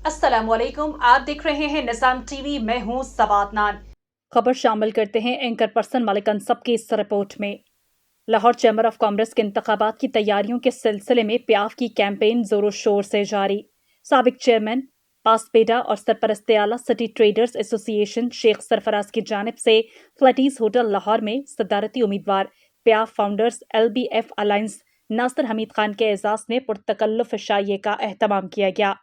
अस्सलामुअलैकुम, आप देख रहे हैं निज़ाम टीवी। मैं हूं सवात नान। खबर शामिल करते हैं एंकर पर्सन मलिक अंसब की इस रिपोर्ट में। लाहौर चैम्बर ऑफ कॉमर्स के इंतखाबात की तैयारियों के सिलसिले में प्याफ की कैंपेन जोरों शोर से जारी। साबिक चेयरमैन पासपेडा और सरपरस्त आला city traders association Sheikh Sarfaraz की जानिब से फ्लैटीज होटल लाहौर में सदारती उम्मीदवार PIAF founders LBF alliance Nasir Hameed Khan के एजाज में पुरतकल्लुफ इशाइये का एहतमाम किया गया।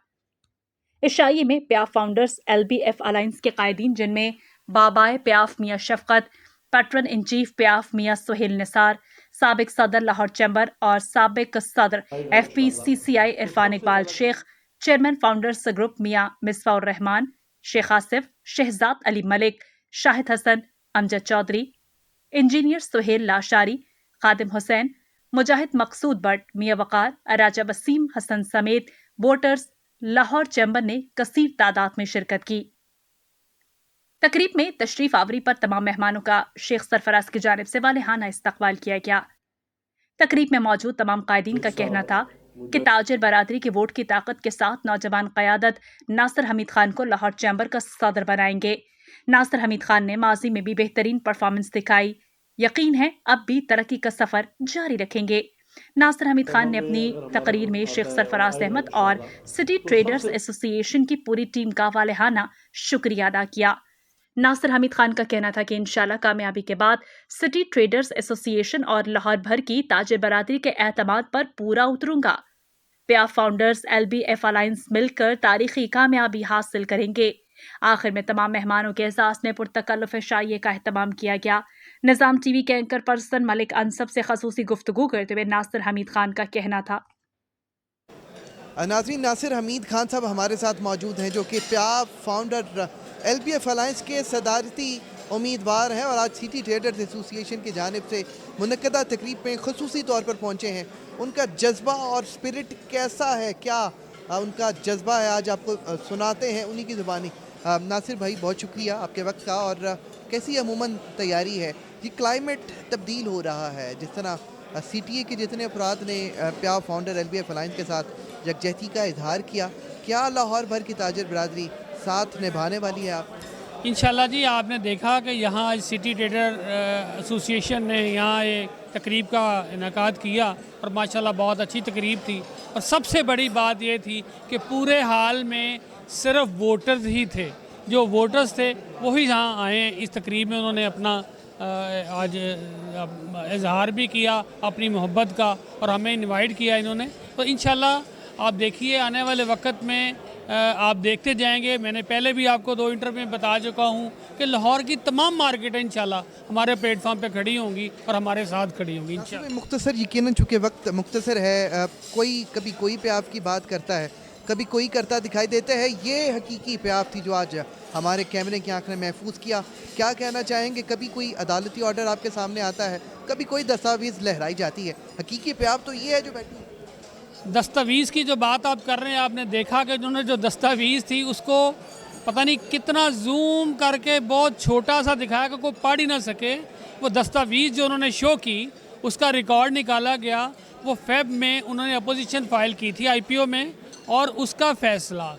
इशाइये में प्याफ फाउंडर्स LBF अलायंस के कायदीन, जिनमें बाबाए प्याफ मियाँ शफकत, पैट्रन इन चीफ प्याफ मियाँ सुहेल निसार, साबिक सदर लाहौर चैम्बर और साबिक सदर FPCCI Irfan Iqbal Sheikh, chairman founders group Mian Misbahur Rehman, Sheikh Asif, Shahzad Ali Malik, Shahid Hasan, Amjad Chaudhry, engineer Suhail Lashari, Khadim Hussain, Mujahid Maqsood Butt, Mian Waqar, राजा वसीम हसन समेत वोटर्स लाहौर चैम्बर ने कसीर तादाद में शिरकत की। तकरीब में तशरीफ आवरी पर तमाम मेहमानों का शेख सरफराज की जानिब से वालेहाना इस्तकबाल किया गया। तकरीब में मौजूद तमाम कायदीन का कहना था कि ताजिर बरादरी की वोट की ताकत के साथ नौजवान क़यादत नासिर हमीद खान को लाहौर चैम्बर का सदर बनाएंगे। नासिर हमीद खान ने माजी में भी बेहतरीन परफॉर्मेंस दिखाई। यकीन है अब भी तरक्की का सफ़र जारी रखेंगे। नासिर हमीद खान ने अपनी तकरीर में शेख सरफराज अहमद और सिटी ट्रेडर्स एसोसिएशन की पूरी टीम का वालेहाना शुक्रिया अदा किया। नासिर हमीद खान का कहना था कि इंशाल्लाह कामयाबी के बाद सिटी ट्रेडर्स एसोसिएशन और लाहौर भर की ताजिर बरादरी के एतमाद पर पूरा उतरूंगा। प्याफ फाउंडर्स LBF अलायंस मिलकर तारीखी कामयाबी हासिल करेंगे। आखिर में तमाम मेहमानों के एजाज में पुरतकल्लुफ इशाइये का एहतमाम किया गया। निज़ाम टीवी के एंकर पर्सन मलिक अंसब से खसूसी गुफ्तगू करते हुए नासिर हमीद खान का कहना था। नाज़रीन, नासिर हमीद खान साहब हमारे साथ मौजूद हैं, जो कि प्याफ फाउंडर LBF अलायंस के सदारती उम्मीदवार हैं और आज सिटी ट्रेडर्स एसोसिएशन की जानिब से मुनक्कदा तकरीब में खुसूसी तौर पर पहुँचे हैं। उनका जज्बा और स्पिरिट कैसा है, क्या उनका जज्बा है, आज आपको सुनाते हैं उन्हीं की ज़ुबानी। नासिर भाई, बहुत शुक्रिया आपके वक्त का। और कैसी अमूमन तैयारी है? ये क्लाइमेट तब्दील हो रहा है, जिस तरह CTA के जितने अफराद ने प्याफ फाउंडर LBF अलायंस के साथ यकजहती का इजहार किया, क्या लाहौर भर की ताजिर बरादरी साथ निभाने वाली है? आप इंशाल्लाह जी, आपने देखा कि यहाँ आज सिटी ट्रेडर एसोसिएशन ने यहाँ एक तकरीब का इनेकाद किया और माशाल्लाह बहुत अच्छी तकरीब थी। और सबसे बड़ी बात ये थी कि पूरे हाल में सिर्फ वोटर्स ही थे। जो वोटर्स थे वही यहाँ आए इस तकरीब में। उन्होंने अपना आज इजहार भी किया अपनी मोहब्बत का और हमें इनवाइट किया इन्होंने। तो इंशाल्लाह आप देखिए आने वाले वक्त में आप देखते जाएंगे। मैंने पहले भी आपको 2 इंटरव्यू में बता चुका हूँ कि लाहौर की तमाम मार्केटें इंशाल्लाह हमारे प्लेटफॉर्म पे खड़ी होंगी और हमारे साथ खड़ी होंगी इंशाल्लाह। मुख्तसर, यकीनन चूँकि वक्त मुख्तसर है, कोई कभी कोई प्याफ की बात करता है, कभी कोई करता दिखाई देता है। ये हकीकी प्याफ थी जो आज हमारे कैमरे की आंख ने महफूज किया। क्या कहना चाहेंगे? कभी कोई अदालती ऑर्डर आपके सामने आता है, कभी कोई दस्तावेज़ लहराई जाती है, हकीकी प्याफ तो ये है जो बैठी है। दस्तावेज़ की जो बात आप कर रहे हैं, आपने देखा कि उन्होंने जो दस्तावेज़ थी उसको पता नहीं कितना जूम करके बहुत छोटा सा दिखाया कि कोई पढ़ ही ना सके। वो दस्तावेज़ जो उन्होंने शो की उसका रिकॉर्ड निकाला गया। वो फेब में उन्होंने अपोजिशन फाइल की थी IPO में, और उसका फ़ैसला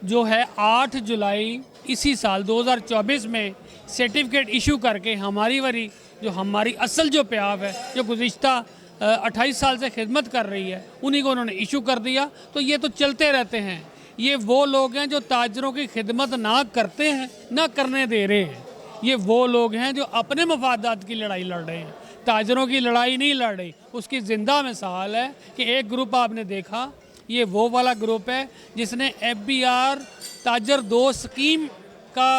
जो है 8 जुलाई इसी साल 2024 में सर्टिफिकेट इशू करके हमारी वाली जो हमारी असल जो प्याफ है, जो गुज़िश्ता 28 साल से खिदमत कर रही है, उन्हीं को उन्होंने इशू कर दिया। तो ये तो चलते रहते हैं। ये वो लोग हैं जो ताजरों की खिदमत ना करते हैं, ना करने दे रहे हैं। ये वो लोग हैं जो अपने मफादात की लड़ाई लड़ रहे हैं, ताजरों की लड़ाई नहीं लड़ रही। उसकी ज़िंदा मिसाल है कि एक ग्रुप आपने देखा, ये वो वाला ग्रुप है जिसने FBR ताजर 2 स्कीम का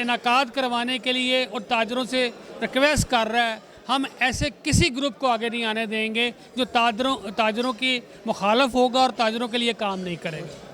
इनाकाद करवाने के लिए और ताजरों से रिक्वेस्ट कर रहा है। हम ऐसे किसी ग्रुप को आगे नहीं आने देंगे जो ताजरों की मुखालफ होगा और ताजरों के लिए काम नहीं करेगा।